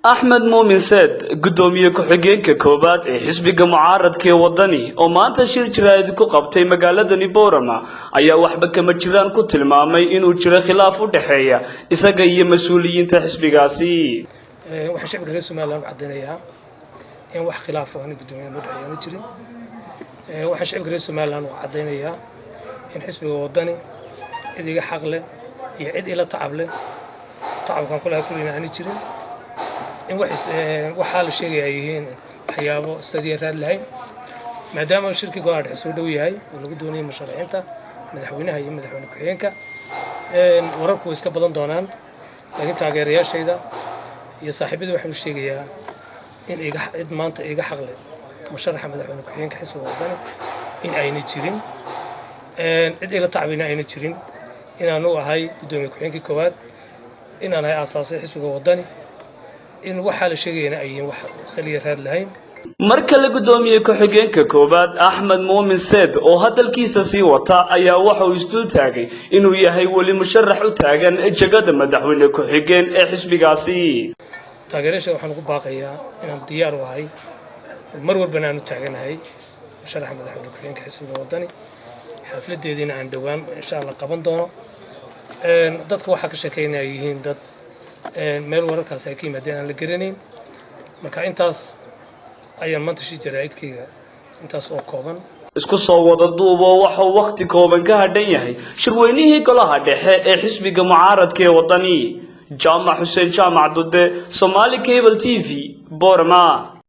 أحمد مؤمن سيد قدومي كحجين كوبات حسب معارض كي وطني وما تشير جرايد كقبتي مقالة نيبورما أي وحبة كمجران كتل مامي إنه جرى خلاف ودحية إساقية مسؤولين تحسب قاسي waxaan shacabka reer Soomaaliland u cadeynayaa in wax khilaaf ah gudoomiyaha madaxweynaha jirin waxaan shacabka reer Soomaaliland u cadeynayaa in xisbiga wadani idiga xaq leh iyo cid ila tacab leh tacabkan kulaha kulina aan jirin in waxa la sheegay yihiin waxyaabo sidii raad lahayn maadaama shirkiga golaha dhexe soo dhow yahay oo lagu doonayo musharaxiinta madaxweynaha iyo madaxweyne ku-xigeenka wararku iska badan doonaan laakiin taageerayaashayda iyo saaxiibada waxaan u sheegayaa in cid maanta iga xaq leh musharaxa madaxweyne ku-xigeenka xisbiga wadani in ayna jirin cid ila tacbina ayna jirin inaan u ahay gudoomiye ku-xigeenkii koowaad inaan ahay aasaasay xisbiga wadani in waxa la sheegayna ay wax saliya raad lahayn marka la gudoomiye ku-xigeenka koobaad Axmed Muumin Said oo hadalkiisa sii wata ayaa waxa uu isdul taagay inuu yahay wali musharax u taagan jagada madaxweyne ku-xigeen ee xisbigaasi taageerasha waxaan ugu baaqayaa inaan diyaar u ahay mar walba aan u taaganahay musharaxa madaxweyne ku-xigeenka xisbiga wadani xafladeedina aan dhawaan insha Allah qaban doono dadka waxa ka shaqeynaya yihiin dad meel wararkaas ay ka yimaadeen aan la garanayn marka intaas ayaan maanta shii jaraa'idkayga intaas oo kooban isku soo wada duubo waxa waqti kooban ka hadhan yahay shirweynihii golaha dhexe ee xisbiga mucaaradka ee wadani jaamac xuseen jaamac dude Somali Cable TV Boorama